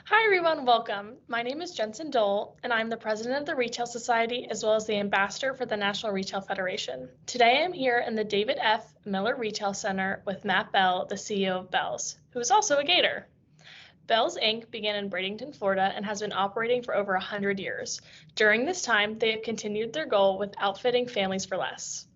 Hi everyone, welcome. My name is Jensen Dole, and I'm the president of the Retail Society as well as the ambassador for the National Retail Federation. Today I'm here in the David F. Miller Retail Center with Matt Beall, the CEO of Bealls, who is also a Gator. Bealls Inc. began in Bradenton, Florida, and has been operating for over 100 years. During this time, they have continued their goal with outfitting families for less.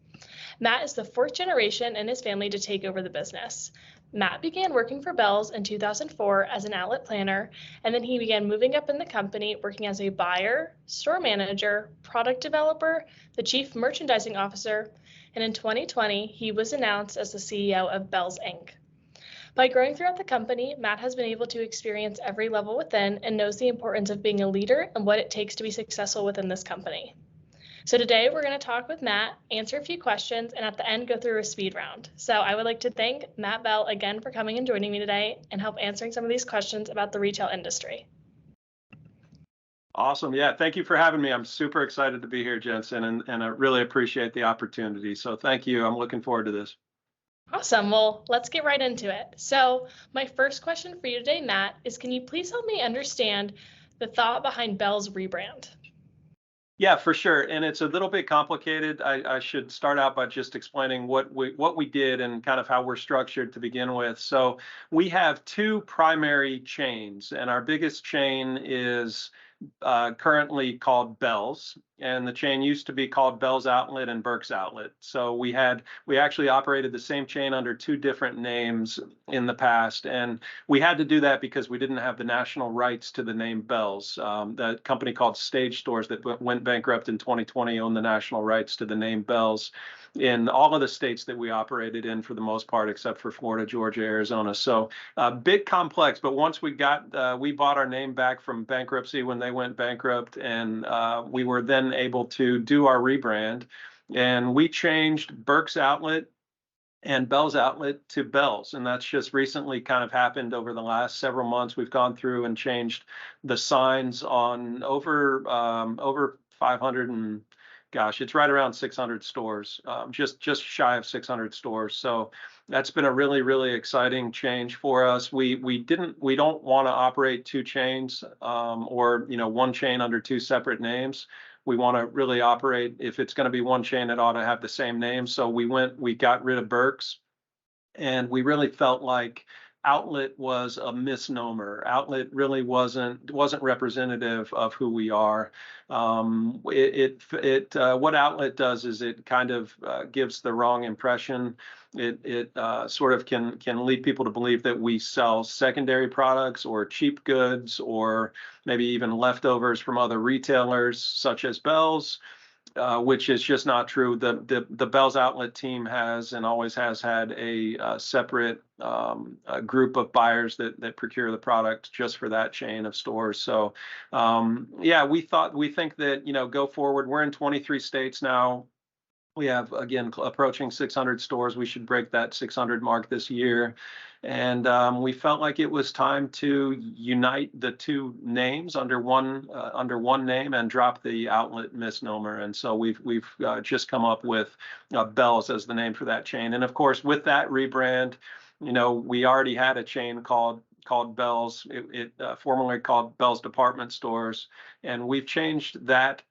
Matt is the fourth generation in his family to take over the business. Matt began working for Bealls in 2004 as an outlet planner, and then he began moving up in the company, working as a buyer, store manager, product developer, the chief merchandising officer, and in 2020, he was announced as the CEO of Bealls Inc. By growing throughout the company, Matt has been able to experience every level within and knows the importance of being a leader and what it takes to be successful within this company. So today we're going to talk with Matt, answer a few questions, and at the end go through a speed round. So I would like to thank Matt Beall again for coming and joining me today and help answering some of these questions about the retail industry. Awesome. Yeah, thank you for having me. I'm super excited to be here, Jensen, and I really appreciate the opportunity. So thank you. I'm looking forward to this. Awesome. Well, let's get right into it. So my first question for you today, Matt, is can you please help me understand the thought behind Beall's rebrand? Yeah, for sure. And it's a little bit complicated. I should start out by just explaining what we did and kind of how we're structured to begin with. So we have two primary chains, and our biggest chain is currently called Bealls, and the chain used to be called Bealls Outlet and Burke's Outlet. So we actually operated the same chain under two different names in the past, and we had to do that because we didn't have the national rights to the name Bealls. The company called Stage Stores that went bankrupt in 2020 owned the national rights to the name Bealls in all of the states that we operated in for the most part, except for Florida, Georgia, Arizona. So bit complex, but once we bought our name back from bankruptcy when they went bankrupt, and we were then able to do our rebrand, and we changed Burke's Outlet and Bealls Outlet to Bealls, and that's just recently kind of happened over the last several months. We've gone through and changed the signs on over 500 and gosh, it's right around 600 stores, just shy of 600 stores. So that's been a really exciting change for us. We don't want to operate two chains or one chain under two separate names. We want to really operate, if it's going to be one chain, it ought to have the same name. So we got rid of Burke's, and we really felt like outlet was a misnomer. Outlet really wasn't representative of who we are. What outlet does is it kind of gives the wrong impression. It sort of can lead people to believe that we sell secondary products or cheap goods or maybe even leftovers from other retailers such as Bealls. Which is just not true. The Bealls Outlet team has and always has had a separate group of buyers that procure the product just for that chain of stores. So yeah, we think that go forward. We're in 23 states now. We have, again, approaching 600 stores. We should break that 600 mark this year. And we felt like it was time to unite the two names under one name and drop the outlet misnomer. And so we've just come up with Bealls as the name for that chain. And of course, with that rebrand, we already had a chain called Bealls. It formerly called Bealls Department Stores, and we've changed that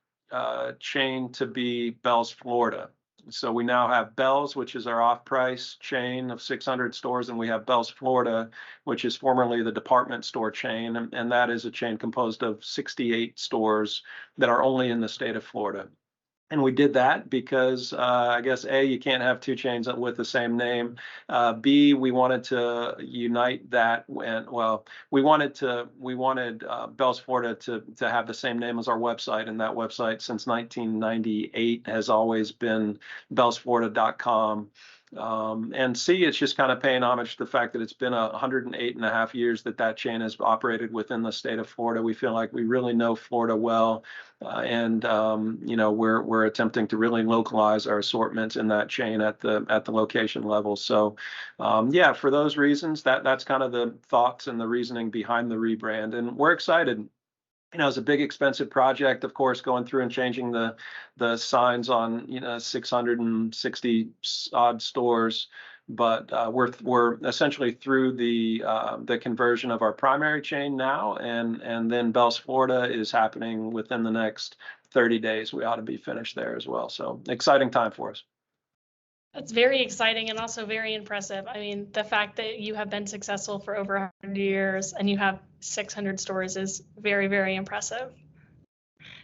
chain to be Bealls Florida. So we now have Bealls, which is our off-price chain of 600 stores, and we have Bealls Florida, which is formerly the department store chain, and that is a chain composed of 68 stores that are only in the state of Florida. And we did that because I guess A, you can't have two chains with the same name. B, we wanted to unite that, and well, we wanted Bealls Florida to have the same name as our website, and that website since 1998 has always been beallsflorida.com. And C, it's just kind of paying homage to the fact that it's been 108.5 years that chain has operated within the state of Florida. We feel like we really know Florida well, and we're attempting to really localize our assortments in that chain at the location level. So yeah, for those reasons, that's kind of the thoughts and the reasoning behind the rebrand, and we're excited. It's a big, expensive project, of course, going through and changing the signs on 660 odd stores. but we're essentially through the conversion of our primary chain now, and then Bealls, Florida is happening within the next 30 days. We ought to be finished there as well. So exciting time for us. That's very exciting and also very impressive. I mean, the fact that you have been successful for over 100 years and you have 600 stores is very, very impressive.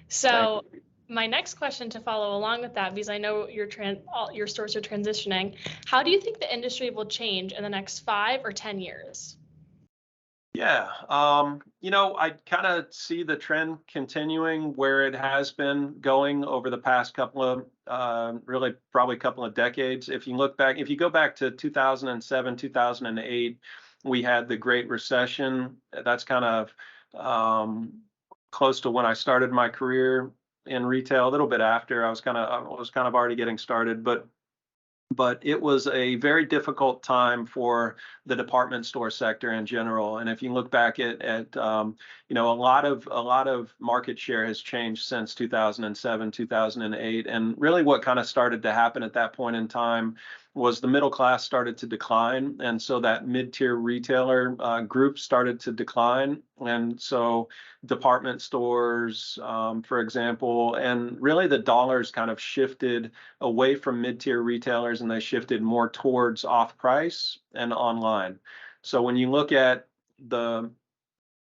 So my next question to follow along with that, because I know all your stores are transitioning, how do you think the industry will change in the next 5 or 10 years? Yeah, I kind of see the trend continuing where it has been going over the past couple of, really probably couple of decades. If you go back to 2007, 2008, we had the Great Recession. That's kind of close to when I started my career in retail. A little bit after, I was kind of already getting started, but it was a very difficult time for the department store sector in general. And if you look back at a lot of market share has changed since 2007, 2008. And really what kind of started to happen at that point in time was the middle class started to decline. And so that mid-tier retailer group started to decline. And so department stores, for example, and really the dollars kind of shifted away from mid-tier retailers, and they shifted more towards off-price and online. So when you look at the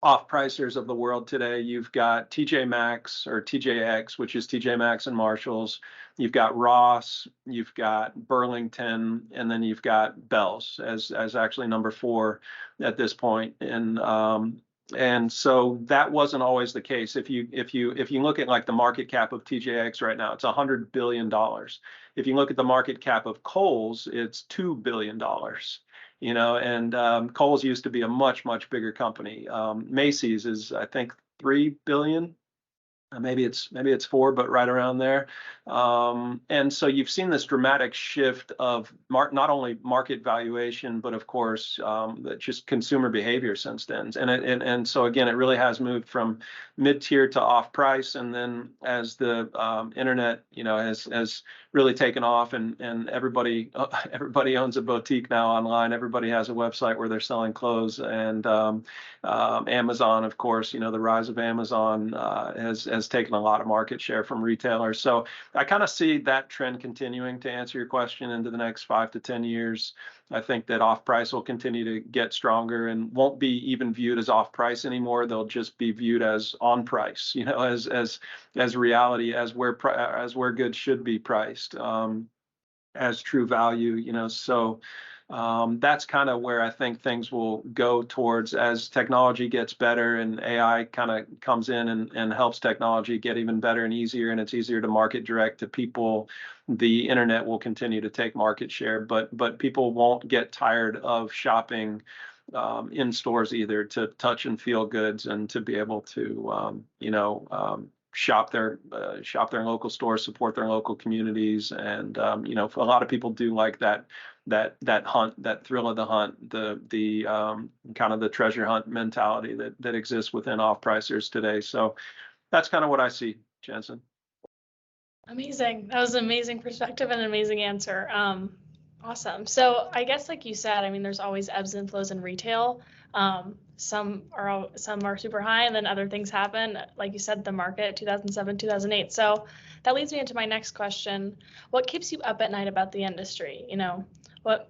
off-pricers of the world today, you've got TJ Maxx or TJX, which is TJ Maxx and Marshalls. You've got Ross, you've got Burlington, and then you've got Bealls as actually number 4 at this point. And so that wasn't always the case. If you look at like the market cap of TJX right now, it's $100 billion. If you look at the market cap of Kohl's, it's $2 billion. And Kohl's used to be a much bigger company. Macy's is, I think, 3 billion. Maybe it's 4, but right around there. And so you've seen this dramatic shift of not only market valuation, but of course just consumer behavior since then. And so again, it really has moved from mid-tier to off-price. And then as the internet, has really taken off, and everybody owns a boutique now online. Everybody has a website where they're selling clothes, and Amazon, of course, the rise of Amazon has taken a lot of market share from retailers. So I kind of see that trend continuing, to answer your question, into the next 5 to 10 years. I think that off-price will continue to get stronger and won't be even viewed as off-price anymore. They'll just be viewed as on-price, as reality, as where goods should be priced, as true value. So that's kind of where I think things will go towards as technology gets better and AI kind of comes in and helps technology get even better and easier, and it's easier to market direct to people. The internet will continue to take market share, but people won't get tired of shopping in stores either, to touch and feel goods and to be able to shop their local stores, support their local communities. And a lot of people do like that hunt, that thrill of the hunt, the kind of the treasure hunt mentality that exists within off-pricers today. So that's kind of what I see, Jensen. Amazing. That was an amazing perspective and an amazing answer. Awesome. So I guess, like you said, I mean, there's always ebbs and flows in retail. Some are super high, and then other things happen. Like you said, the market, 2007, 2008. So that leads me into my next question. What keeps you up at night about the industry? What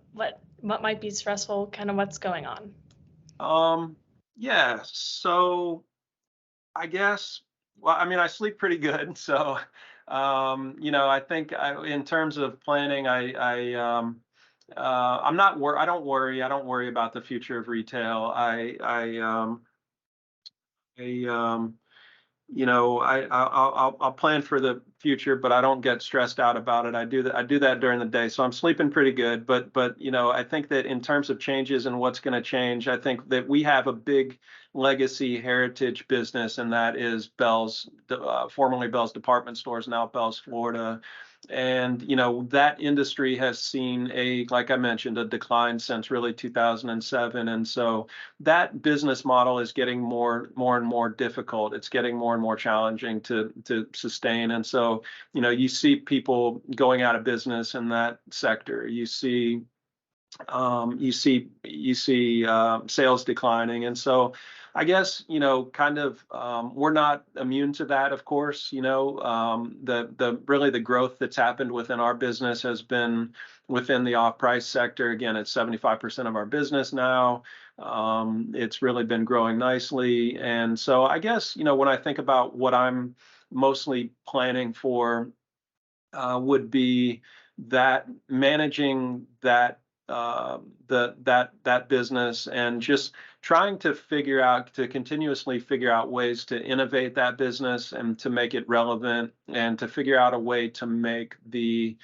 might be stressful? Kind of what's going on? Yeah. So I guess, well, I mean, I sleep pretty good. So, I think in terms of planning, I'm not I don't worry. I don't worry about the future of retail. I'll plan for the future, but I don't get stressed out about it. I do that during the day, so I'm sleeping pretty good. But I think that in terms of changes and what's going to change, I think that we have a big legacy heritage business, and that is Bealls, formerly Bealls Department Stores, now Bealls Florida. And that industry has seen like I mentioned, a decline since really 2007. And so that business model is getting more and more difficult. It's getting more and more challenging to sustain. And so you see people going out of business in that sector. You see you see sales declining, and so I guess kind of we're not immune to that. Of course, the really the growth that's happened within our business has been within the off-price sector. Again, it's 75% of our business now. It's really been growing nicely, and so I guess when I think about what I'm mostly planning for would be that managing that business and just trying to continuously figure out ways to innovate that business and to make it relevant and to figure out a way to make the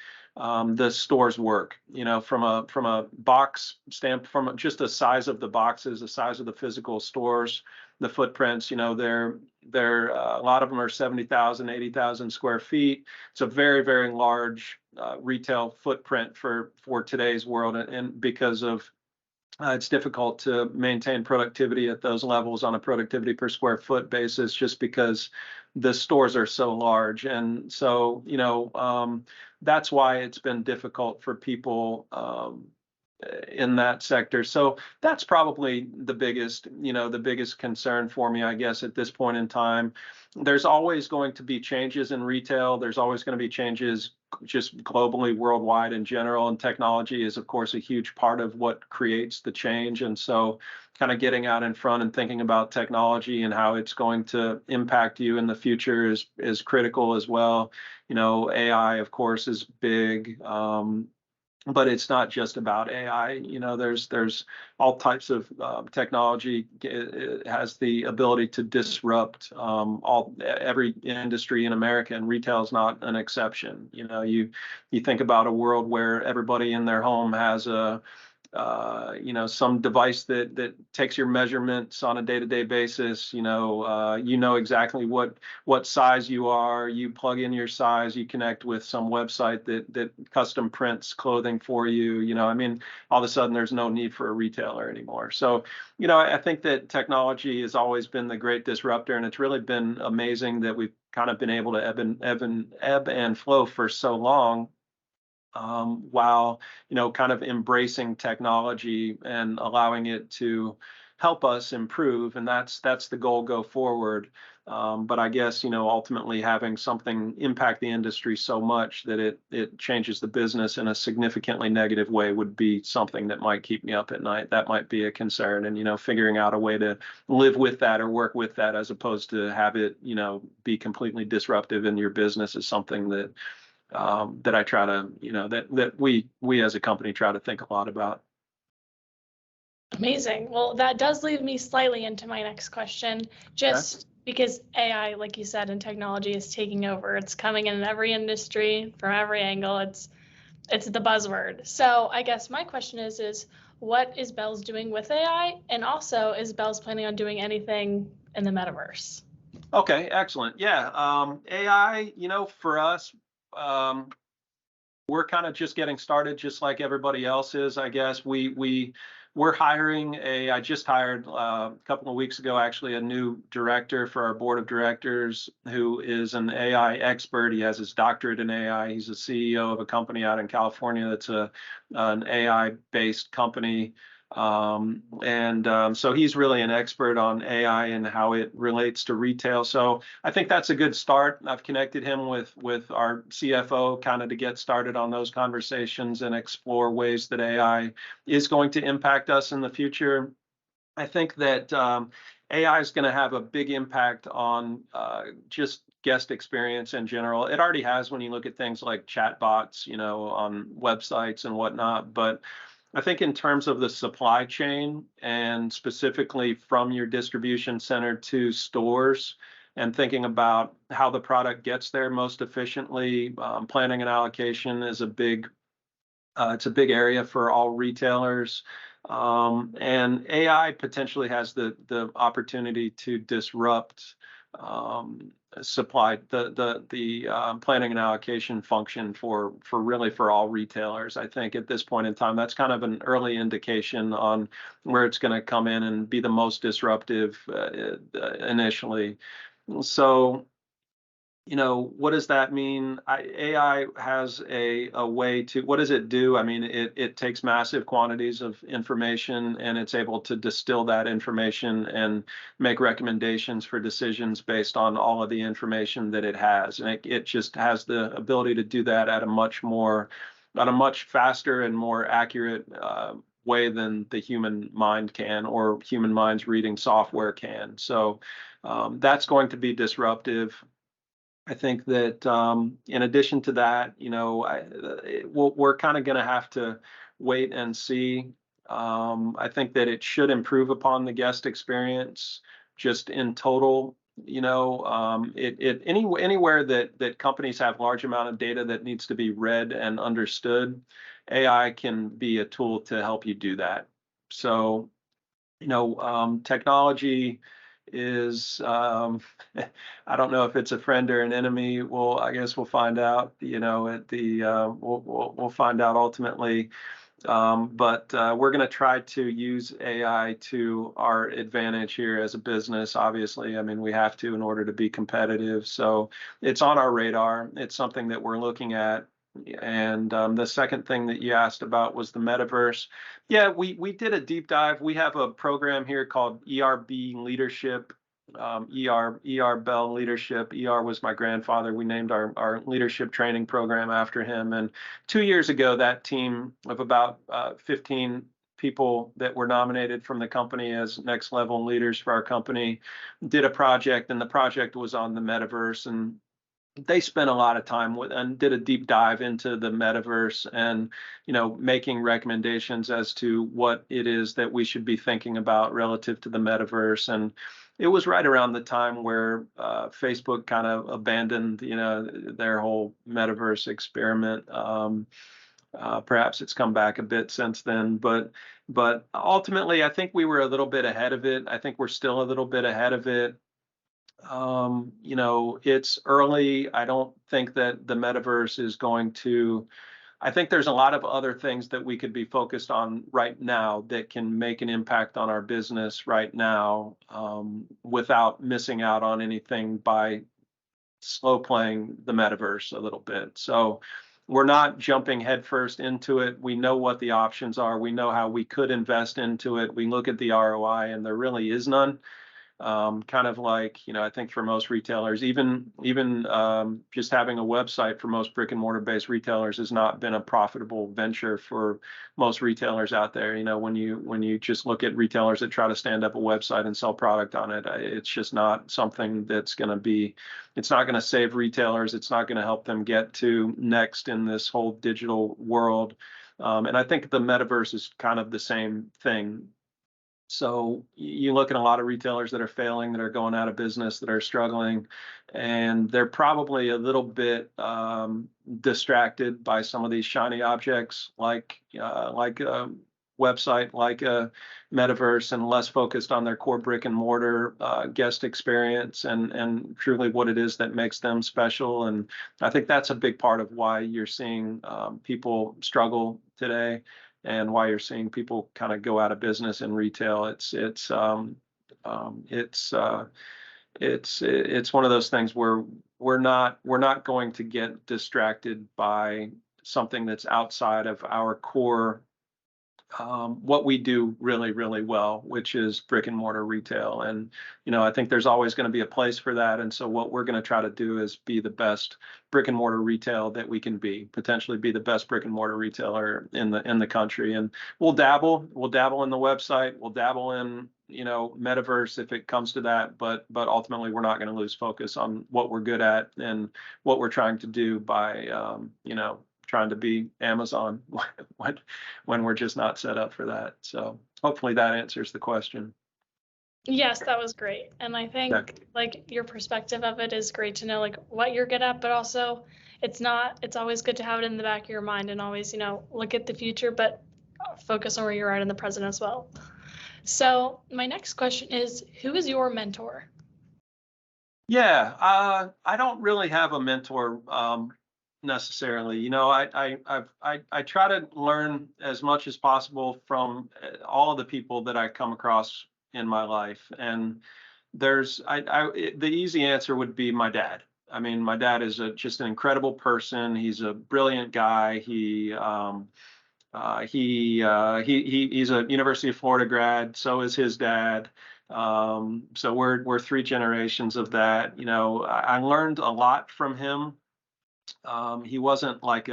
stores work. From a box stamp, from just the size of the boxes, the size of the physical stores, the footprints. They're a lot of them are 70,000, 80,000 square feet. It's a very, very large retail footprint for today's world, and because of it's difficult to maintain productivity at those levels on a productivity per square foot basis, just because the stores are so large. And so, that's why it's been difficult for people in that sector. So that's probably the biggest concern for me, I guess, at this point in time. There's always going to be changes in retail. There's always going to be changes just globally, worldwide in general. And technology is, of course, a huge part of what creates the change. And so kind of getting out in front and thinking about technology and how it's going to impact you in the future is critical as well. AI, of course, is big. But it's not just about AI. There's all types of technology. It has the ability to disrupt every industry in America, and retail is not an exception. You think about a world where everybody in their home has some device that takes your measurements on a day-to-day basis. Exactly what size you are. You plug in your size. You connect with some website that custom prints clothing for you. All of a sudden there's no need for a retailer anymore. So, I think that technology has always been the great disruptor, and it's really been amazing that we've kind of been able to ebb and flow for so long, while kind of embracing technology and allowing it to help us improve. And that's the goal go forward. But I guess ultimately having something impact the industry so much that it changes the business in a significantly negative way would be something that might keep me up at night. That might be a concern. And figuring out a way to live with that or work with that, as opposed to have it be completely disruptive in your business, is something that I try to, that we as a company try to think a lot about. Amazing. Well, that does lead me slightly into my next question, just because AI, like you said, and technology is taking over. It's coming in every industry from every angle. It's the buzzword. So I guess my question is what is Bealls doing with AI? And also, is Bealls planning on doing anything in the metaverse? Okay, excellent. Yeah, AI, for us, we're kind of just getting started, just like everybody else is, I guess. We're hiring I just hired a couple of weeks ago, actually, a new director for our board of directors who is an AI expert. He has his doctorate in AI. He's a CEO of a company out in California that's an AI-based company. So he's really an expert on AI and how it relates to retail. So I think that's a good start. I've connected him with our CFO kind of to get started on those conversations and explore ways that AI is going to impact us in the future. I think that AI is going to have a big impact on just guest experience in general. It already has when you look at things like chatbots, on websites and whatnot. But I think in terms of the supply chain, and specifically from your distribution center to stores, and thinking about how the product gets there most efficiently, planning and allocation is it's a big area for all retailers. And AI potentially has the opportunity to disrupt supply the planning and allocation function for all retailers. I think at this point in time, that's kind of an early indication on where it's going to come in and be the most disruptive initially. So what does that mean? AI has a way to, what does it do? I mean, it takes massive quantities of information and it's able to distill that information and make recommendations for decisions based on all of the information that it has. And it just has the ability to do that at a much faster and more accurate way than the human mind can, or human minds reading software can. So that's going to be disruptive. I think that in addition to that, we're kind of going to have to wait and see. I think that it should improve upon the guest experience just in total. Anywhere that companies have large amount of data that needs to be read and understood, AI can be a tool to help you do that. So, technology is I don't know if it's a friend or an enemy. Well, I guess we'll find out. At the we'll find out ultimately. But we're going to try to use AI to our advantage here as a business. Obviously, I mean, we have to in order to be competitive. So it's on our radar. It's something that we're looking at. And the second thing that you asked about was the metaverse. Yeah, we did a deep dive. We have a program here called ERB Leadership, Beall Leadership. Was my grandfather. We named our leadership training program after him. And 2 years ago, that team of about 15 people that were nominated from the company as next level leaders for our company did a project, and the project was on the metaverse. And they spent a lot of time with and did a deep dive into the metaverse and making recommendations as to what it is that we should be thinking about relative to the metaverse. And it was right around the time where Facebook kind of abandoned their whole metaverse experiment. Perhaps it's come back a bit since then, but ultimately I think we were a little bit ahead of it. I think we're still a little bit ahead of it. It's early. I don't think that the metaverse is going to, I think there's a lot of other things that we could be focused on right now that can make an impact on our business right now, without missing out on anything by slow playing the metaverse a little bit. So we're not jumping headfirst into it. We know what the options are. We know how we could invest into it. We look at the ROI and there really is none. Kind of like, I think for most retailers, even just having a website for most brick and mortar based retailers has not been a profitable venture for most retailers out there. When you just look at retailers that try to stand up a website and sell product on it, it's just not something that's going to be, it's not going to save retailers. It's not going to help them get to next in this whole digital world. And I think the metaverse is kind of the same thing. So you look at a lot of retailers that are failing, that are going out of business, that are struggling, and they're probably a little bit distracted by some of these shiny objects, like a website, like a metaverse, and less focused on their core brick and mortar guest experience and truly what it is that makes them special. And I think that's a big part of why you're seeing people struggle today, and why you're seeing people kind of go out of business in retail. It's one of those things where we're not going to get distracted by something that's outside of our core, what we do really, really well, which is brick and mortar retail. And, I think there's always going to be a place for that. And so what we're going to try to do is be the best brick and mortar retail that we can be, potentially be the best brick and mortar retailer in the country. And we'll dabble in the website, we'll dabble in, metaverse if it comes to that, but ultimately we're not going to lose focus on what we're good at and what we're trying to do by, trying to be Amazon when we're just not set up for that. So hopefully that answers the question. Yes, that was great. And I think like your perspective of it is great to know like what you're good at, but also it's always good to have it in the back of your mind and always, look at the future, but focus on where you're at in the present as well. So my next question is, who is your mentor? Yeah, I don't really have a mentor necessarily. I try to learn as much as possible from all of the people that I come across in my life. And the easy answer would be my dad. I mean, my dad is just an incredible person. He's a brilliant guy. He's a University of Florida grad. So is his dad. So we're three generations of that. You know, I learned a lot from him. He wasn't like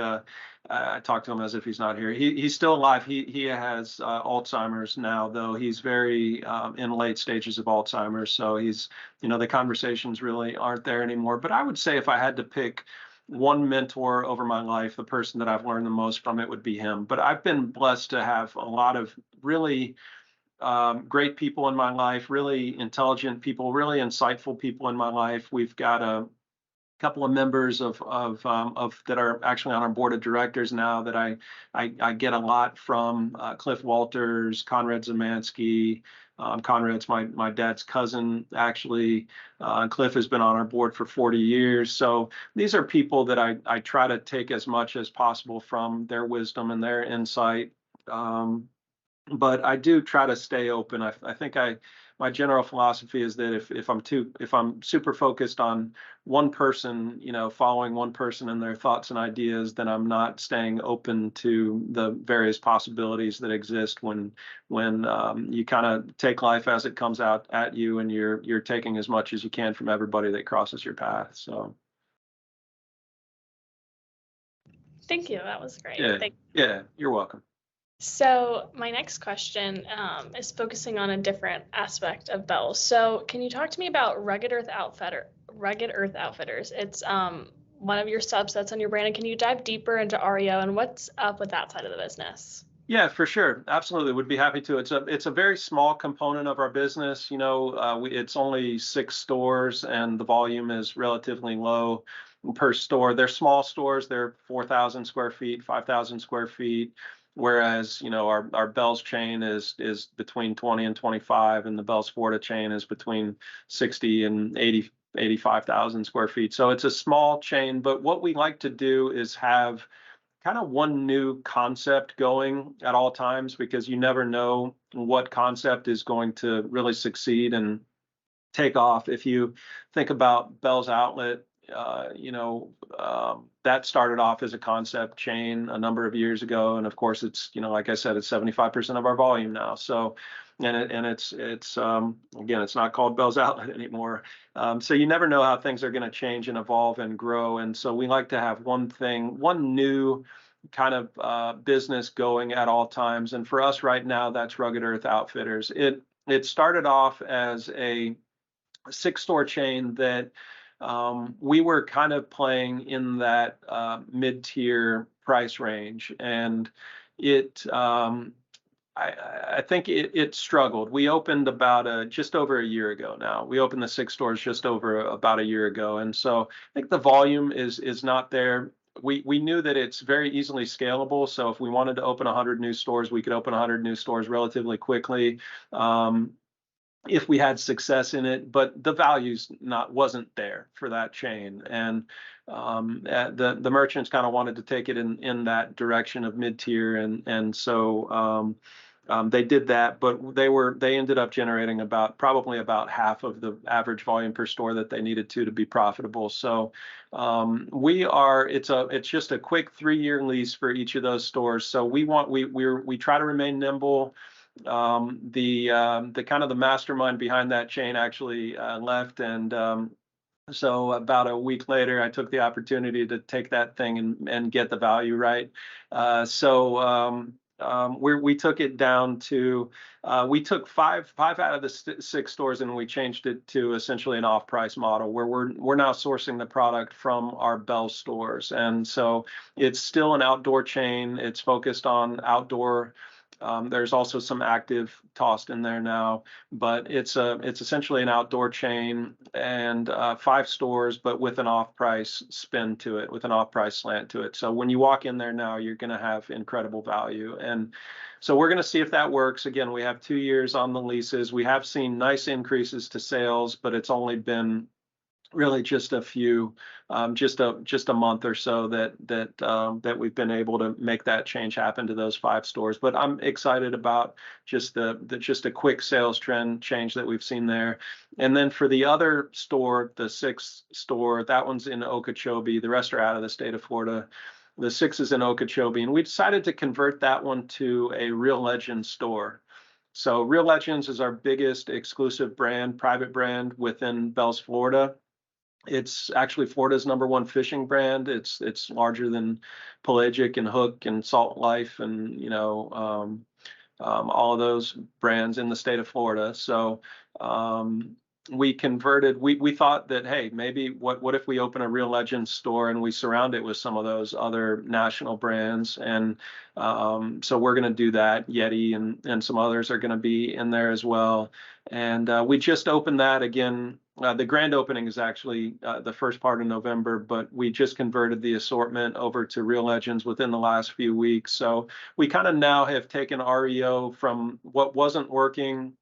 I talk to him as if he's not here. He's still alive. He has Alzheimer's now, though he's very in late stages of Alzheimer's. So he's, you know, the conversations really aren't there anymore. But I would say if I had to pick one mentor over my life, the person that I've learned the most from, it would be him. But I've been blessed to have a lot of really great people in my life, really intelligent people, really insightful people in my life. We've got a couple of members of that are actually on our board of directors now that I get a lot from. Cliff Walters, Conrad Zemansky. Conrad's my dad's cousin, actually. Cliff has been on our board for 40 years. So these are people that I try to take as much as possible from their wisdom and their insight. But I do try to stay open. I think my general philosophy is that if I'm super focused on one person, you know, following one person and their thoughts and ideas, then I'm not staying open to the various possibilities that exist when you kind of take life as it comes out at you, and you're taking as much as you can from everybody that crosses your path. So Thank you. That was great. yeah, you're welcome. So my next question is focusing on a different aspect of Beall. So can you talk to me about Rugged Earth Outfitters? It's one of your subsets on your brand. And can you dive deeper into REO and what's up with that side of the business? Yeah, for sure. Absolutely. Would be happy to. It's a very small component of our business. You know, it's only 6 stores and the volume is relatively low per store. They're small stores. They're 4,000 square feet, 5,000 square feet. Whereas, you know, our Bealls chain is between 20 and 25, and the Bealls Florida chain is between 60 and 85,000 square feet. So it's a small chain, but what we like to do is have kind of one new concept going at all times, because you never know what concept is going to really succeed and take off. If you think about Bealls Outlet, you know, that started off as a concept chain a number of years ago, and of course, it's, you know, like I said, it's 75% of our volume now. So, it's again, it's not called Bealls Outlet anymore. So you never know how things are going to change and evolve and grow, and so we like to have one new kind of business going at all times. And for us right now, that's Rugged Earth Outfitters. It started off as a 6-store chain that we were kind of playing in that mid-tier price range, and I think it struggled. We opened about just over a year ago now. We opened the 6 stores just over about a year ago, and so I think the volume is not there. We knew that it's very easily scalable. So if we wanted to open 100 new stores, we could open 100 new stores relatively quickly. If we had success in it, but the values wasn't there for that chain, and the merchants kind of wanted to take it in that direction of mid-tier, and so they did that, but they ended up generating probably about half of the average volume per store that they needed to be profitable. So it's just a quick 3-year lease for each of those stores. So we try to remain nimble. The kind of the mastermind behind that chain actually left, and so about a week later, I took the opportunity to take that thing and get the value right. We took it down to we took five out of the 6 stores, and we changed it to essentially an off-price model where we're now sourcing the product from our Bealls stores, and so it's still an outdoor chain. It's focused on outdoor. There's also some active tossed in there now, but it's essentially an outdoor chain, and 5 stores, but with an off-price spin to it, with an off-price slant to it. So when you walk in there now, you're going to have incredible value, and so we're going to see if that works. Again, we have 2 years on the leases. We have seen nice increases to sales, but it's only been really just a few, just a month or so that we've been able to make that change happen to those 5 stores. But I'm excited about just just a quick sales trend change that we've seen there. And then for the other store, the 6th store, that one's in Okeechobee. The rest are out of the state of Florida. The 6 is in Okeechobee, and we decided to convert that one to a Real Legends store. So Real Legends is our biggest exclusive brand, private brand within Bealls, Florida. It's actually Florida's #1 fishing brand. It's larger than Pelagic and Hook and Salt Life and all of those brands in the state of Florida. So we converted. We thought that, hey, maybe what if we open a Real Legends store and we surround it with some of those other national brands? And so we're going to do that. Yeti and some others are going to be in there as well. And we just opened that again. The grand opening is actually the first part of November, but we just converted the assortment over to Real Legends within the last few weeks. So we kind of now have taken REO from what wasn't working,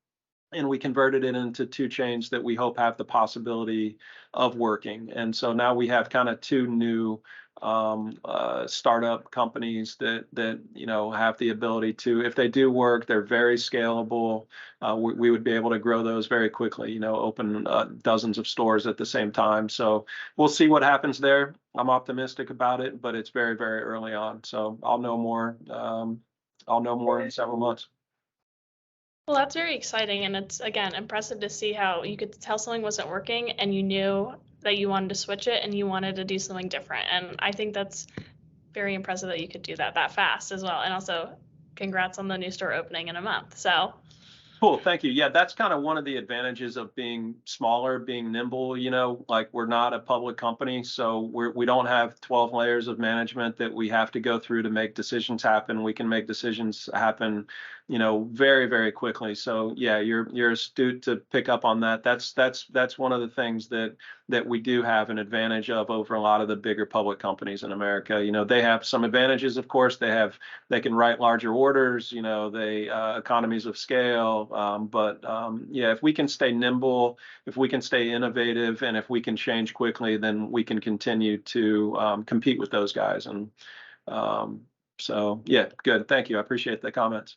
and we converted it into 2 chains that we hope have the possibility of working. And so now we have kind of 2 new startup companies that have the ability to, if they do work, they're very scalable. We would be able to grow those very quickly, open dozens of stores at the same time. So we'll see what happens there. I'm optimistic about it, but it's very, very early on. So I'll know more. I'll know more in several months. Well, that's very exciting, and it's, again, impressive to see how you could tell something wasn't working and you knew that you wanted to switch it and you wanted to do something different. And I think that's very impressive that you could do that fast as well. And also, congrats on the new store opening in a month. So Cool, thank you. Yeah, that's kind of one of the advantages of being smaller, being nimble. Like we're not a public company, so we don't have 12 layers of management that we have to go through to make decisions happen. We can make decisions happen, very, very quickly. So yeah, you're astute to pick up on that. That's one of the things that we do have an advantage of over a lot of the bigger public companies in America. They have some advantages, of course. They can write larger orders. They economies of scale. Yeah, if we can stay nimble, if we can stay innovative, and if we can change quickly, then we can continue to compete with those guys. And so, yeah, good. Thank you. I appreciate the comments.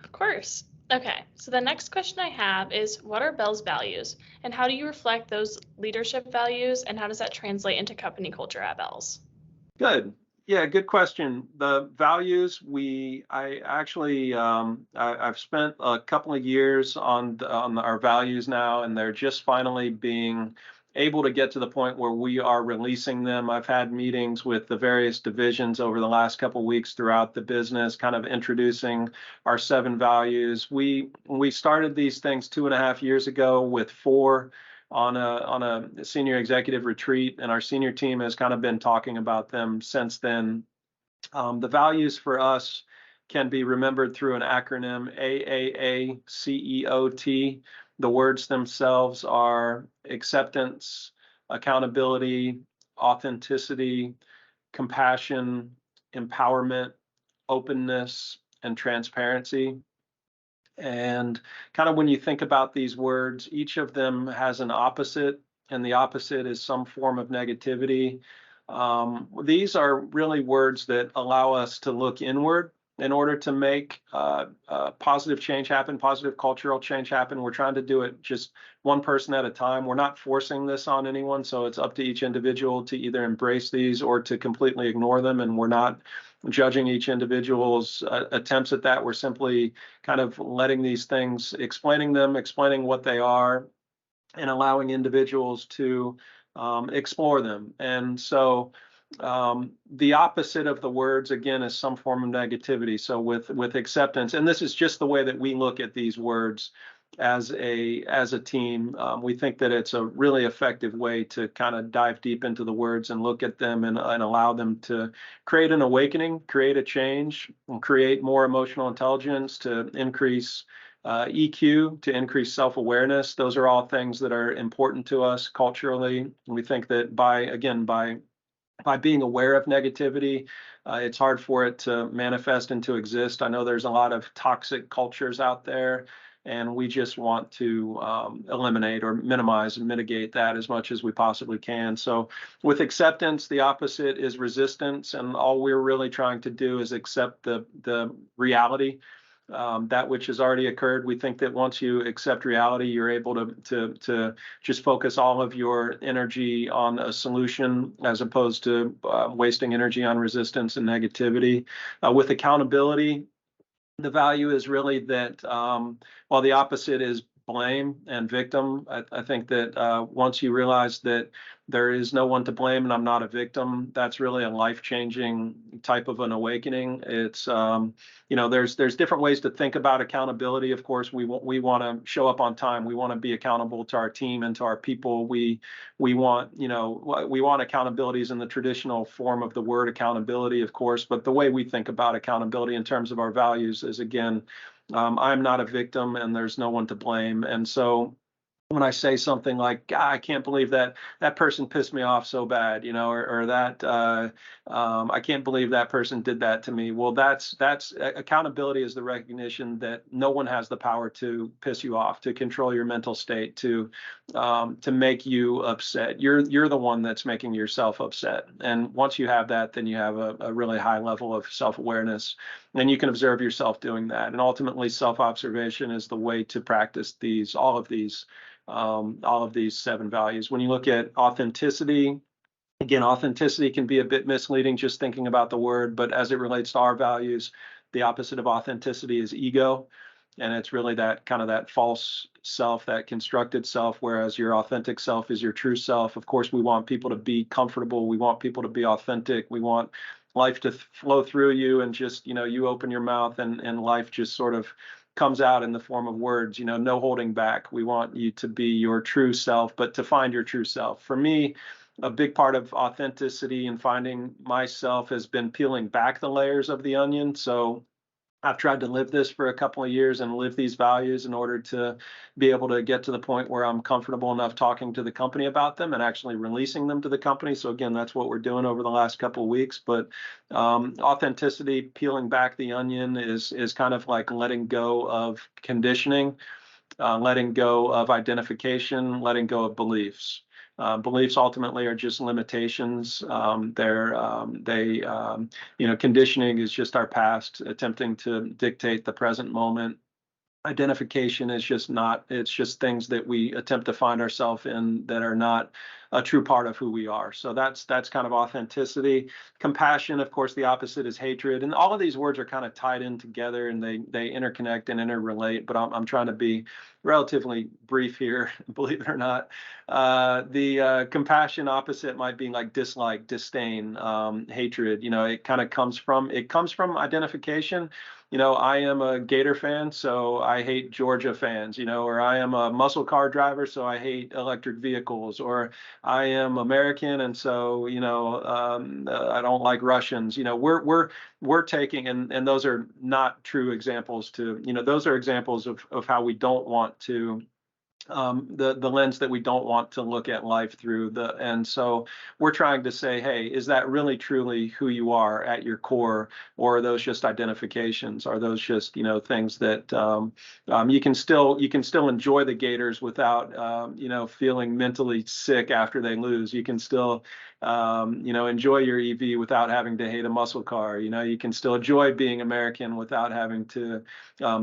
of course. Okay, so the next question I have is, what are Beall's values, and how do you reflect those leadership values, and how does that translate into company culture at Beall's? Good. Yeah, good question. The values, I actually, I've spent a couple of years on our values now, and they're just finally being able to get to the point where we are releasing them. I've had meetings with the various divisions over the last couple of weeks throughout the business, kind of introducing our 7 values. We started these things 2.5 years ago with 4 on a senior executive retreat, and our senior team has kind of been talking about them since then. The values for us can be remembered through an acronym, AAACEOT. The words themselves are acceptance, accountability, authenticity, compassion, empowerment, openness, and transparency. And kind of when you think about these words, each of them has an opposite, and the opposite is some form of negativity. These are really words that allow us to look inward in order to make positive change happen, positive cultural change happen. We're trying to do it just one person at a time. We're not forcing this on anyone, so it's up to each individual to either embrace these or to completely ignore them. And we're not judging each individual's attempts at that. We're simply kind of letting these things, explaining them, explaining what they are, and allowing individuals to explore them. And so the opposite of the words, again, is some form of negativity. So with acceptance, and this is just the way that we look at these words as a team, we think that it's a really effective way to kind of dive deep into the words and look at them and allow them to create an awakening, create a change, and create more emotional intelligence, to increase EQ, to increase self-awareness. Those are all things that are important to us culturally. We think that by being aware of negativity, it's hard for it to manifest and to exist. I know there's a lot of toxic cultures out there. And we just want to eliminate or minimize and mitigate that as much as we possibly can. So with acceptance, the opposite is resistance. And all we're really trying to do is accept the reality, that which has already occurred. We think that once you accept reality, you're able to just focus all of your energy on a solution as opposed to wasting energy on resistance and negativity. With accountability, the value is really that while the opposite is blame and victim, I think that once you realize that there is no one to blame and I'm not a victim, that's really a life-changing type of an awakening. It's there's different ways to think about accountability. Of course, we want to show up on time. We want to be accountable to our team and to our people. We want accountabilities in the traditional form of the word accountability, of course, but the way we think about accountability in terms of our values is, again, I'm not a victim and there's no one to blame. And so when I say something like, God, I can't believe that person pissed me off so bad, or that I can't believe that person did that to me. Well, that's accountability is the recognition that no one has the power to piss you off, to control your mental state, to make you upset. You're the one that's making yourself upset. And once you have that, then you have a really high level of self-awareness, and you can observe yourself doing that. And ultimately, self-observation is the way to practice all of these 7 values. When you look at authenticity, again, authenticity can be a bit misleading just thinking about the word, but as it relates to our values, the opposite of authenticity is ego. And it's really that false self, that constructed self, whereas your authentic self is your true self. Of course, we want people to be comfortable. We want people to be authentic. We want life to flow through you, and just, you open your mouth and life just sort of comes out in the form of words, no holding back. We want you to be your true self, but to find your true self. For me, a big part of authenticity and finding myself has been peeling back the layers of the onion. So I've tried to live this for a couple of years and live these values in order to be able to get to the point where I'm comfortable enough talking to the company about them and actually releasing them to the company. So again, that's what we're doing over the last couple of weeks. But authenticity, peeling back the onion, is kind of like letting go of conditioning, letting go of identification, letting go of beliefs. Beliefs ultimately are just limitations. Conditioning is just our past attempting to dictate the present moment. Identification is just not, it's just things that we attempt to find ourselves in that are not a true part of who we are. So that's kind of authenticity. Compassion, of course, the opposite is hatred. And all of these words are kind of tied in together, and they interconnect and interrelate, but I'm trying to be relatively brief here, believe it or not. The compassion opposite might be like dislike, disdain, hatred. It kind of comes from identification. I am a Gator fan, so I hate Georgia fans, or I am a muscle car driver, so I hate electric vehicles, or I am American, and so, I don't like Russians. We're taking, and those are not true examples those are examples of how we don't want to, the lens that we don't want to look at life through. And so we're trying to say, hey, is that really truly who you are at your core, or are those just identifications? Are those just things that you can still enjoy the Gators without feeling mentally sick after they lose? You can still enjoy your EV without having to hate a muscle car. You can still enjoy being American without having to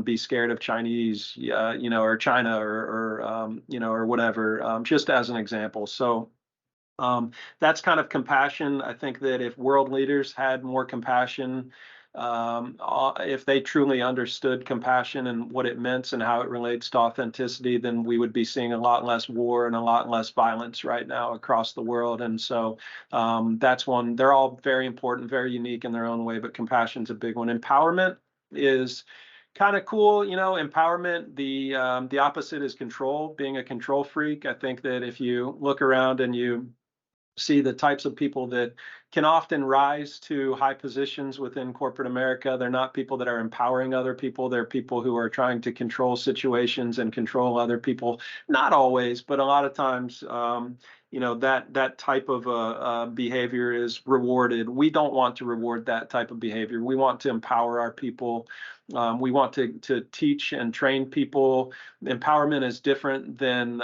be scared of Chinese, or China, or whatever, just as an example. So that's kind of compassion. I think that if world leaders had more compassion, if they truly understood compassion and what it meant and how it relates to authenticity, then we would be seeing a lot less war and a lot less violence right now across the world. And so that's one. They're all very important, very unique in their own way, but compassion's a big one. Empowerment is kind of cool. Empowerment, the opposite is control, being a control freak. I think that if you look around and you see the types of people that can often rise to high positions within corporate America, they're not people that are empowering other people. They're people who are trying to control situations and control other people. Not always, but a lot of times, that type of behavior is rewarded. We don't want to reward that type of behavior. We want to empower our people. We want to teach and train people. Empowerment is different than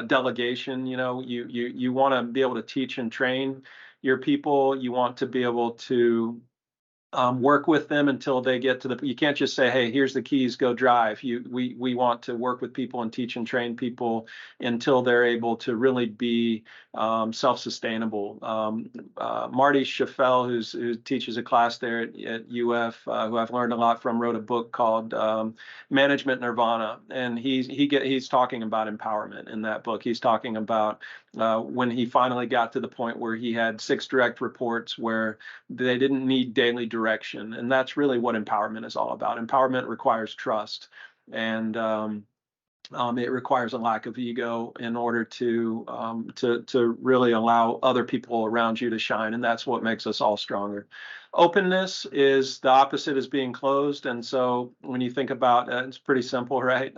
delegation. You want to be able to teach and train your people. You want to be able to work with them until they get to you can't just say, hey, here's the keys, go drive. We want to work with people and teach and train people until they're able to really be self-sustainable. Marty Schaffel, who teaches a class there at UF, who I've learned a lot from, wrote a book called Management Nirvana, and he's talking about empowerment in that book. He's talking about when he finally got to the point where he had 6 direct reports where they didn't need daily direction. And that's really what empowerment is all about. Empowerment requires trust, and it requires a lack of ego in order to really allow other people around you to shine. And that's what makes us all stronger. Openness is the opposite as being closed. And so when you think about it, it's pretty simple, right?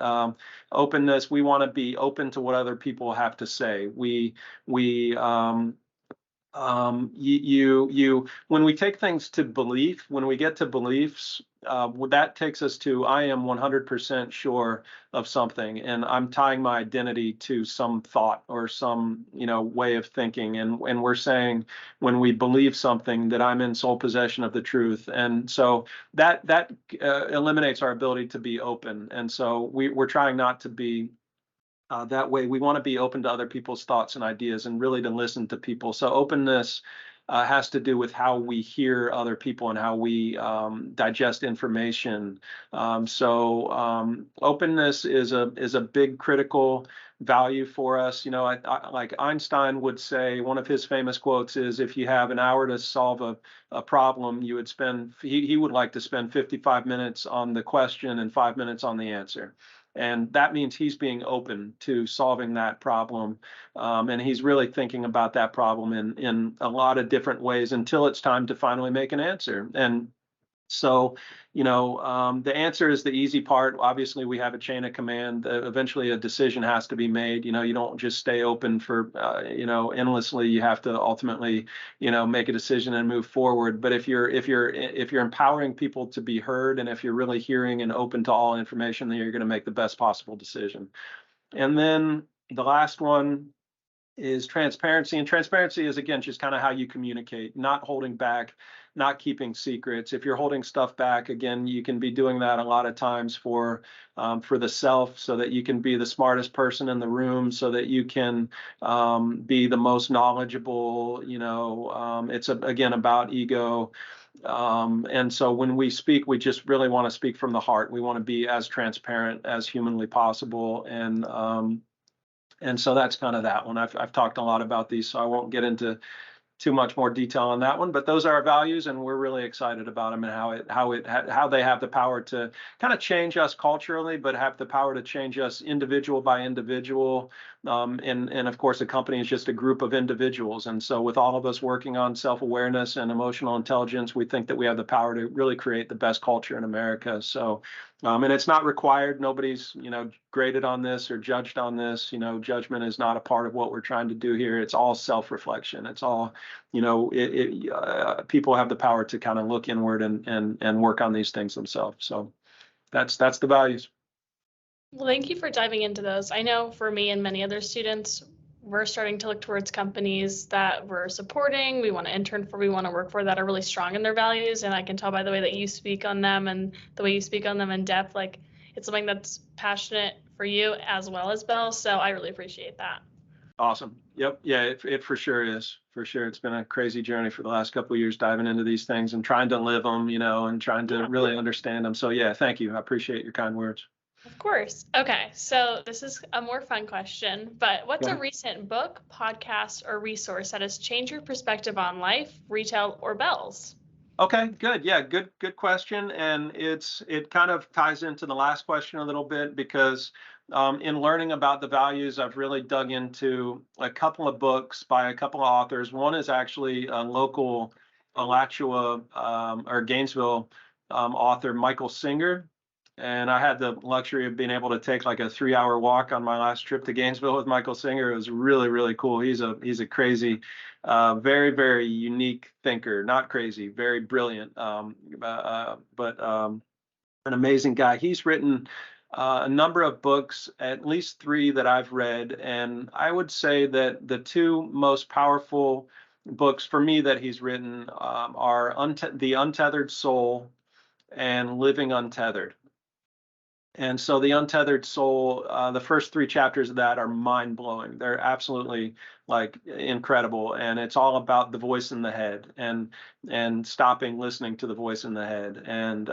Openness, we want to be open to what other people have to say. When we take things to belief, when we get to beliefs, that takes us to, I am 100% sure of something, and I'm tying my identity to some thought or some, way of thinking. And we're saying, when we believe something, that I'm in sole possession of the truth. And so that eliminates our ability to be open. And so we're trying not to be that way. We want to be open to other people's thoughts and ideas, and really to listen to people. So openness has to do with how we hear other people and how we digest information. Openness is a big critical value for us. Like Einstein would say, one of his famous quotes is, if you have an hour to solve a problem, you would he would like to spend 55 minutes on the question and 5 minutes on the answer. And that means he's being open to solving that problem. And he's really thinking about that problem in a lot of different ways until it's time to finally make an answer. And so, the answer is the easy part. Obviously, we have a chain of command. Eventually, a decision has to be made. You don't just stay open for, endlessly. You have to ultimately, make a decision and move forward. But if you're empowering people to be heard, and if you're really hearing and open to all information, then you're going to make the best possible decision. And then the last one is transparency. And transparency is, again, just kind of how you communicate, not holding back, not keeping secrets. If you're holding stuff back, again, you can be doing that a lot of times for the self, so that you can be the smartest person in the room, so that you can be the most knowledgeable. It's again about ego. And so when we speak, we just really want to speak from the heart. We want to be as transparent as humanly possible. And so that's kind of that one. I've talked a lot about these, so I won't get into too much more detail on that one, but those are our values, and we're really excited about them, and how they have the power to kind of change us culturally, but have the power to change us individual by individual. And of course, a company is just a group of individuals. And so with all of us working on self-awareness and emotional intelligence, we think that we have the power to really create the best culture in America. So, and it's not required. Nobody's, graded on this or judged on this. Judgment is not a part of what we're trying to do here. It's all self-reflection. It's all, people have the power to kind of look inward and work on these things themselves. So that's the values. Well, thank you for diving into those. I know for me and many other students, we're starting to look towards companies that we're supporting, we want to intern for, we want to work for, that are really strong in their values. And I can tell by the way that you speak on them and the way you speak on them in depth, like it's something that's passionate for you as well as Beall. So I really appreciate that. Awesome. Yep. Yeah, it for sure is. For sure. It's been a crazy journey for the last couple of years, diving into these things and trying to live them, and trying to really understand them. So yeah, thank you. I appreciate your kind words. Of course. Okay, so this is a more fun question, but what's a recent book, podcast, or resource that has changed your perspective on life, retail, or Bealls? Okay, good. Yeah, good question. And it kind of ties into the last question a little bit, because in learning about the values, I've really dug into a couple of books by a couple of authors. One is actually a local Alachua or Gainesville author, Michael Singer. And I had the luxury of being able to take like a 3-hour walk on my last trip to Gainesville with Michael Singer. It was really, really cool. He's a crazy, very, very unique thinker. Not crazy, very brilliant, but an amazing guy. He's written a number of books, at least 3 that I've read, and I would say that the 2 most powerful books for me that he's written are The Untethered Soul and Living Untethered. And so The Untethered Soul, the first 3 chapters of that are mind blowing. They're absolutely like incredible, and it's all about the voice in the head and stopping listening to the voice in the head and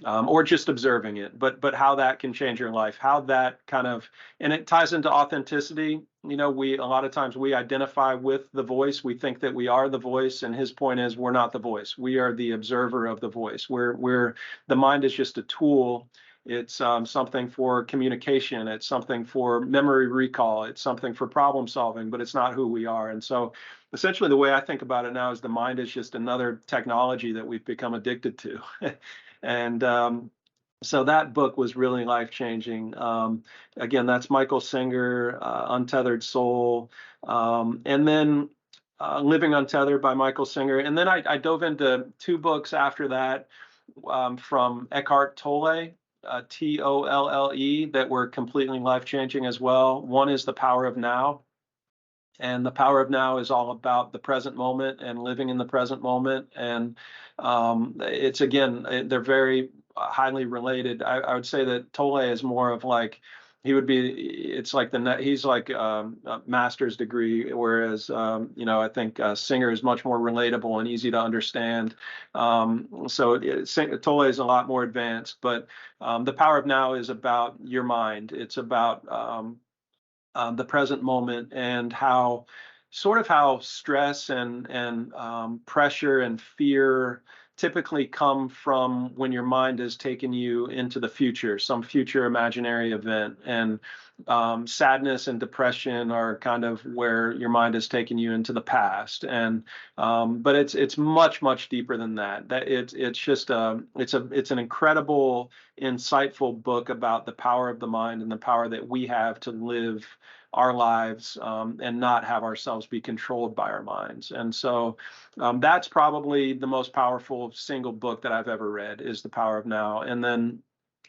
or just observing it, but how that can change your life, how that kind of, and it ties into authenticity. You know, we a lot of times we identify with the voice. We think that we are the voice, and his point is we're not the voice. We are the observer of the voice. We're the mind is just a tool. It's something for communication. It's something for memory recall. It's something for problem solving, but it's not who we are. And so essentially the way I think about it now is the mind is just another technology that we've become addicted to. And so that book was really life changing. Again, that's Michael Singer, Untethered Soul. And then Living Untethered by Michael Singer. And then I dove into 2 books after that from Eckhart Tolle. Tolle, that were completely life changing as well. One is The Power of Now. And The Power of Now is all about the present moment and living in the present moment. And it's, again, they're very highly related. I would say that Tolle is more of like, it's like he's like a master's degree, whereas, I think Singer is much more relatable and easy to understand. So Tolle is a lot more advanced, but The Power of Now is about your mind. It's about the present moment and how stress and pressure and fear typically come from when your mind has taken you into the future, some future imaginary event. And sadness and depression are kind of where your mind has taken you into the past. And but it's much deeper than that. That it's just it's an incredible, insightful book about the power of the mind and the power that we have to live our lives and not have ourselves be controlled by our minds. And so that's probably the most powerful single book that I've ever read, is The Power of Now. And then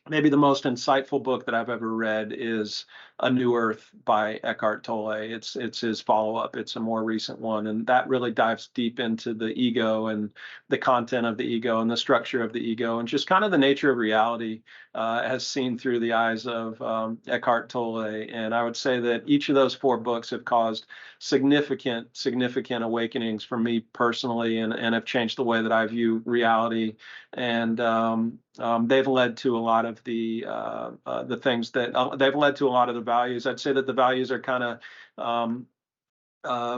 maybe the most insightful book that I've ever read is A New Earth by Eckhart Tolle. It's his follow-up. It's a more recent one, and that really dives deep into the ego and the content of the ego and the structure of the ego and just kind of the nature of reality as seen through the eyes of Eckhart Tolle. And I would say that each of those 4 books have caused significant awakenings for me personally, and have changed the way that I view reality. And they've led to a lot of the things that they've led to a lot of the values. I'd say that the values are kind of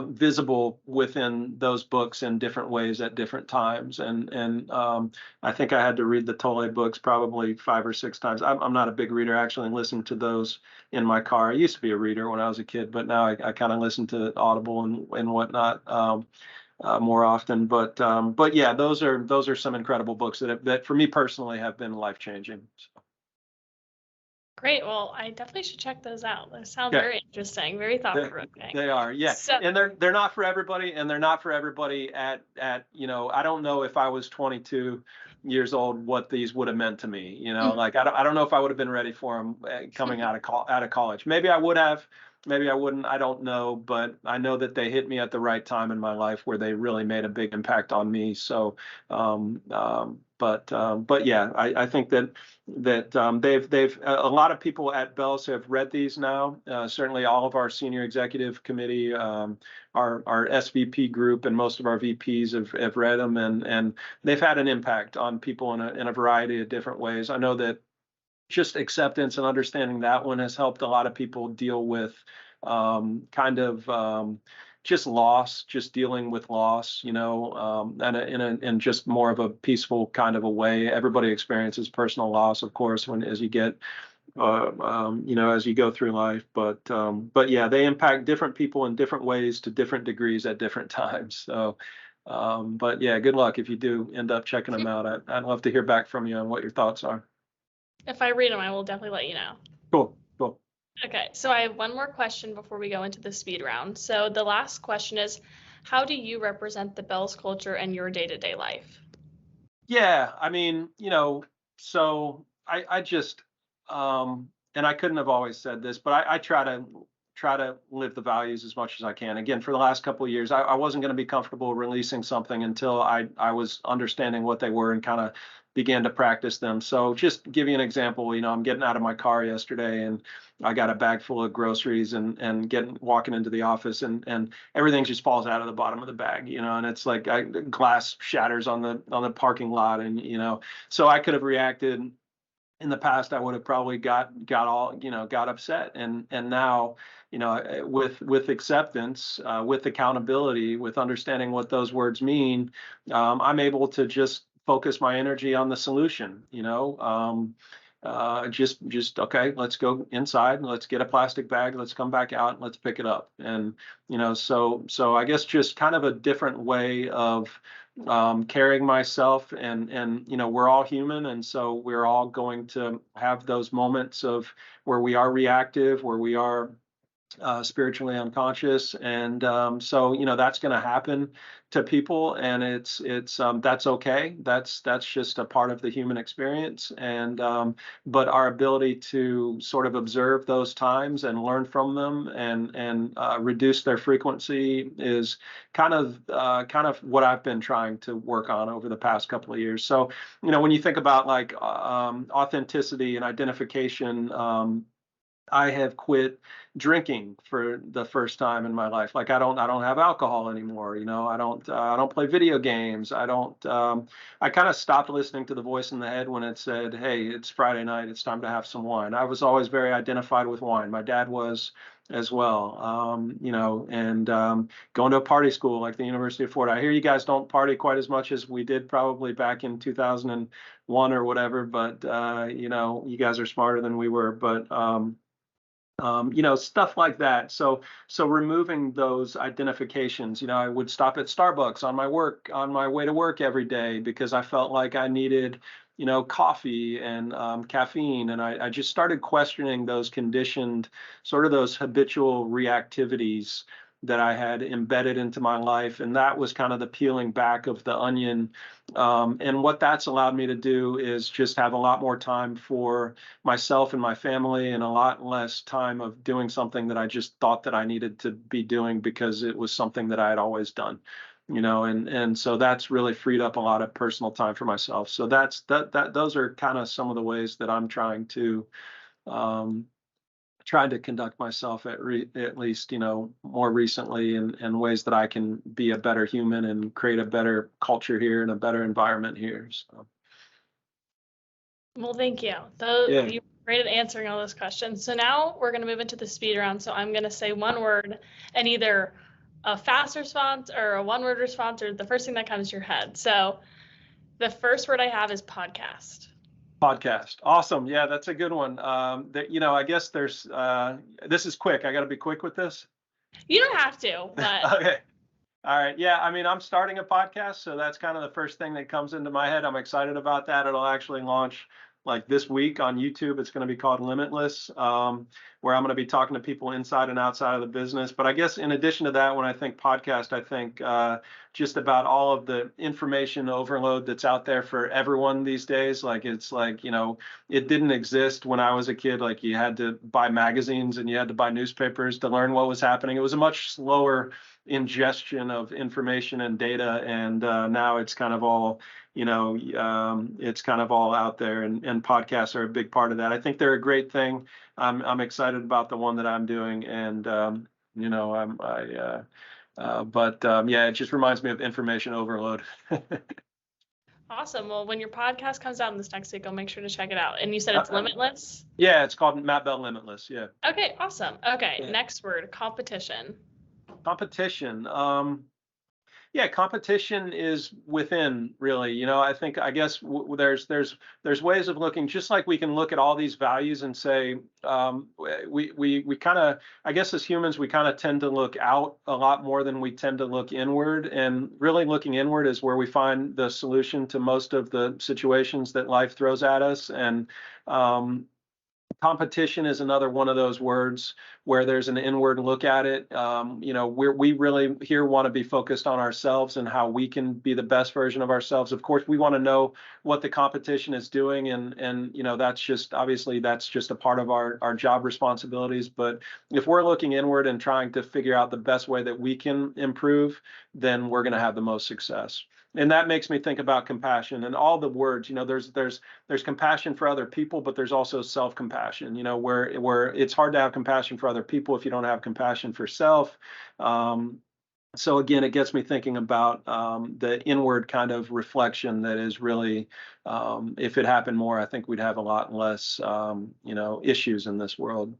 visible within those books in different ways at different times. And I think I had to read the Tolle books probably 5 or 6 times. I'm not a big reader. I actually listen to those in my car. I used to be a reader when I was a kid, but now I kind of listen to Audible and whatnot. More often, but yeah, those are some incredible books that for me personally have been life changing. So. Great. Well, I definitely should check those out. Those sound Yeah. very interesting, very thought provoking. They are, yeah. So, And they're not for everybody, and they're not for everybody at I don't know if I was 22 years old what these would have meant to me. Like I don't know if I would have been ready for them coming out of college. Maybe I would have. Maybe I wouldn't. I don't know, but I know that they hit me at the right time in my life where they really made a big impact on me. So, but yeah, I think that they've a lot of people at Bealls have read these now. Certainly, all of our senior executive committee, our SVP group, and most of our VPs have read them, and they've had an impact on people in a variety of different ways. I know that just acceptance and understanding that one has helped a lot of people deal with just loss, just dealing with loss, and in just more of a peaceful kind of a way. Everybody experiences personal loss, of course, as you get, as you go through life. But yeah, they impact different people in different ways to different degrees at different times. So, but yeah, good luck if you do end up checking them out. I'd love to hear back from you on what your thoughts are. If I read them, I will definitely let you know. Cool, cool. Okay, so I have one more question before we go into the speed round. So the last question is, how do you represent the Bealls culture in your day-to-day life? Yeah, I mean, so I just and I couldn't have always said this, but I try to live the values as much as I can. Again, for the last couple of years, I wasn't going to be comfortable releasing something until I was understanding what they were and kind of began to practice them. So just give you an example, I'm getting out of my car yesterday and I got a bag full of groceries and walking into the office and everything just falls out of the bottom of the bag, and it's like glass shatters on the parking lot, and so I could have reacted in the past. I would have probably got upset, and now, with acceptance, with accountability, with understanding what those words mean, I'm able to just focus my energy on the solution. Just okay, let's go inside, let's get a plastic bag, let's come back out and let's pick it up. And so I guess just kind of a different way of carrying myself, and we're all human, and so we're all going to have those moments of where we are reactive, where we are spiritually unconscious, and so that's going to happen to people, and it's that's okay. That's just a part of the human experience, and but our ability to sort of observe those times and learn from them and reduce their frequency is kind of what I've been trying to work on over the past couple of years. So when you think about like authenticity and identification. I have quit drinking for the first time in my life. Like I don't have alcohol anymore. I don't play video games. I kind of stopped listening to the voice in the head when it said, "Hey, it's Friday night. It's time to have some wine." I was always very identified with wine. My dad was as well. And going to a party school like the University of Florida. I hear you guys don't party quite as much as we did probably back in 2001 or whatever, but you guys are smarter than we were. But stuff like that. So removing those identifications, I would stop at Starbucks on my way to work every day because I felt like I needed, coffee and caffeine. And I just started questioning those conditioned, sort of those habitual reactivities that I had embedded into my life. And that was kind of the peeling back of the onion. And what that's allowed me to do is just have a lot more time for myself and my family, and a lot less time of doing something that I just thought that I needed to be doing because it was something that I had always done. And so that's really freed up a lot of personal time for myself. So those are kind of some of the ways that I'm um, trying to conduct myself at least, more recently, and ways that I can be a better human and create a better culture here and a better environment here. So. Well, thank you. Yeah. You were great at answering all those questions. So now we're going to move into the speed round. So I'm going to say one word and either a fast response or a one-word response or the first thing that comes to your head. So the first word I have is podcast. Podcast. Awesome. Yeah, that's a good one. I guess there's, this is quick. I got to be quick with this. You don't have to, but. Okay. All right. Yeah. I mean, I'm starting a podcast, so that's kind of the first thing that comes into my head. I'm excited about that. It'll actually launch like this week on YouTube. It's going to be called Limitless, where I'm going to be talking to people inside and outside of the business. But I guess in addition to that, when I think podcast, I think just about all of the information overload that's out there for everyone these days. Like it's like, it didn't exist when I was a kid. Like you had to buy magazines and you had to buy newspapers to learn what was happening. It was a much slower ingestion of information and data, and now it's kind of all it's kind of all out there, and podcasts are a big part of that. I think they're a great thing. I'm excited about the one that I'm doing, and yeah, it just reminds me of information overload. Awesome. Well, when your podcast comes out this next week, I'll make sure to check it out. And you said it's Limitless? Yeah, it's called Matt Beall Limitless. Yeah. Okay, awesome. Okay, yeah. Next word, competition. Competition. Yeah, competition is within, really. I guess there's ways of looking, just like we can look at all these values and say, we kind of, I guess as humans, we kind of tend to look out a lot more than we tend to look inward. And really looking inward is where we find the solution to most of the situations that life throws at us. And um, competition is another one of those words where there's an inward look at it. We really here want to be focused on ourselves and how we can be the best version of ourselves. Of course, we want to know what the competition is doing, and that's just obviously that's just a part of our job responsibilities. But if we're looking inward and trying to figure out the best way that we can improve, then we're going to have the most success. And that makes me think about compassion and all the words. There's compassion for other people, but there's also self-compassion, where it's hard to have compassion for other people if you don't have compassion for self. So again, it gets me thinking about the inward kind of reflection that is really, if it happened more, I think we'd have a lot less, issues in this world.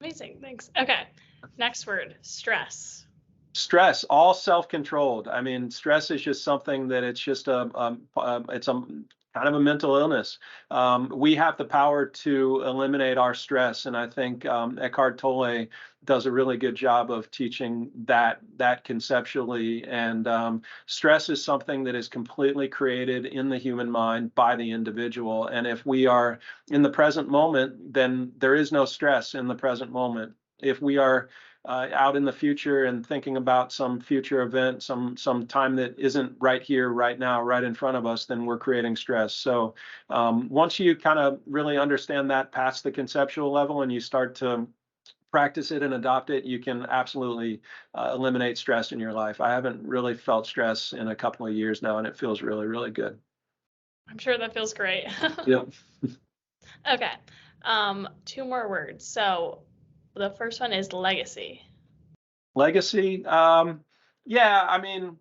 Amazing. Thanks. Okay. Next word, stress. Stress, all self-controlled. I mean, stress is just something that it's just it's a kind of a mental illness. We have the power to eliminate our stress, and I think Eckhart Tolle does a really good job of teaching that conceptually. And stress is something that is completely created in the human mind by the individual. And if we are in the present moment, then there is no stress in the present moment. If we are out in the future and thinking about some future event, some time that isn't right here, right now, right in front of us, then we're creating stress. So once you kind of really understand that past the conceptual level and you start to practice it and adopt it, you can absolutely eliminate stress in your life. I haven't really felt stress in a couple of years now, and it feels really, really good. I'm sure that feels great. Yep. Okay. Two more words. So the first one is legacy. Legacy. Yeah, I mean,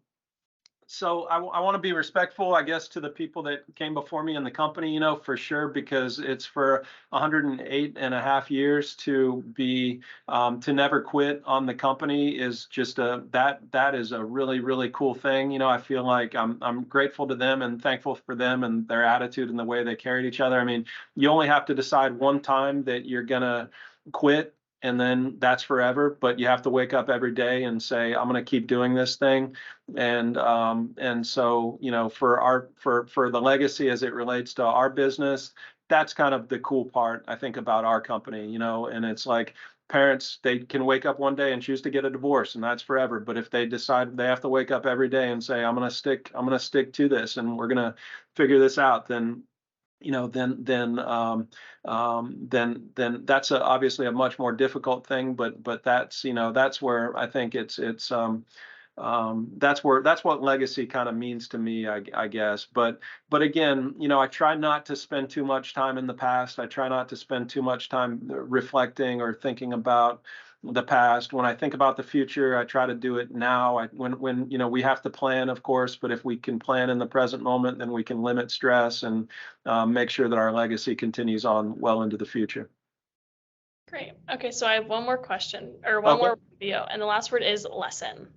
so I want to be respectful, I guess, to the people that came before me in the company, for sure, because it's for 108 and a half years to be to never quit on the company is just that is a really, really cool thing. I feel like I'm grateful to them and thankful for them and their attitude and the way they carried each other. I mean, you only have to decide one time that you're gonna quit, and then that's forever. But you have to wake up every day and say, I'm going to keep doing this thing. And so, for the legacy as it relates to our business, that's kind of the cool part, I think, about our company. And it's like parents, they can wake up one day and choose to get a divorce, and that's forever. But if they decide they have to wake up every day and say, I'm going to stick to this, and we're going to figure this out, then then that's obviously a much more difficult thing. But that's where I think that's what legacy kind of means to me, I guess. But again, I try not to spend too much time in the past. I try not to spend too much time reflecting or thinking about the past. When I think about the future, I try to do it now. When we have to plan, of course, but if we can plan in the present moment, then we can limit stress and make sure that our legacy continues on well into the future. Great. Okay, so I have one more question or one Okay. more video, and the last word is lesson.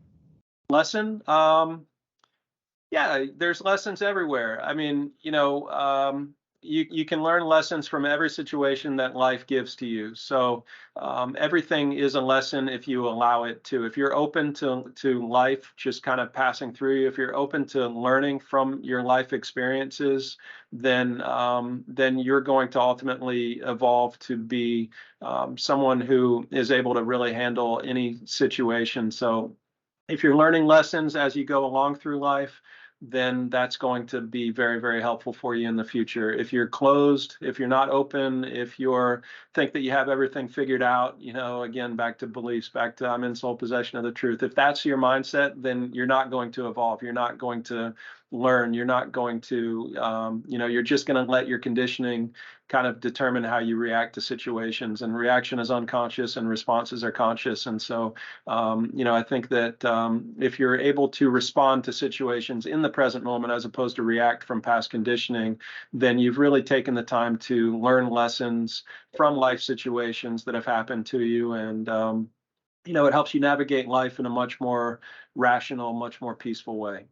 Lesson. Yeah, there's lessons everywhere. I mean, you can learn lessons from every situation that life gives to you. So everything is a lesson if you allow it to. If you're open to life just kind of passing through you, if you're open to learning from your life experiences, then you're going to ultimately evolve to be someone who is able to really handle any situation. So if you're learning lessons as you go along through life, then that's going to be very, very helpful for you in the future. If you're closed, if you're not open, if you're think that you have everything figured out, again, back to beliefs, back to I'm in sole possession of the truth. If that's your mindset, then you're not going to evolve. You're not going to learn. You're not going to, you're just going to let your conditioning kind of determine how you react to situations. And reaction is unconscious and responses are conscious. And so, I think that if you're able to respond to situations in the present moment as opposed to react from past conditioning, then you've really taken the time to learn lessons from life situations that have happened to you. And it helps you navigate life in a much more rational, much more peaceful way.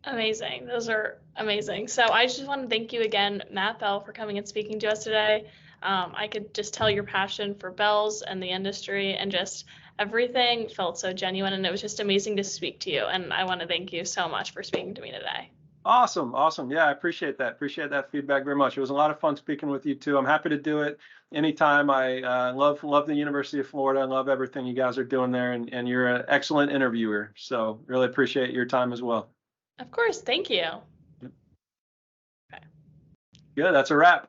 Amazing. Those are amazing. So I just want to thank you again, Matt Bell, for coming and speaking to us today. I could just tell your passion for bells and the industry and just everything felt so genuine, and it was just amazing to speak to you. And I want to thank you so much for speaking to me today. Awesome. Awesome. Yeah, I appreciate that. Appreciate that feedback very much. It was a lot of fun speaking with you too. I'm happy to do it anytime. I love the University of Florida. I love everything you guys are doing there, and you're an excellent interviewer. So really appreciate your time as well. Of course. Thank you. Good. That's a wrap.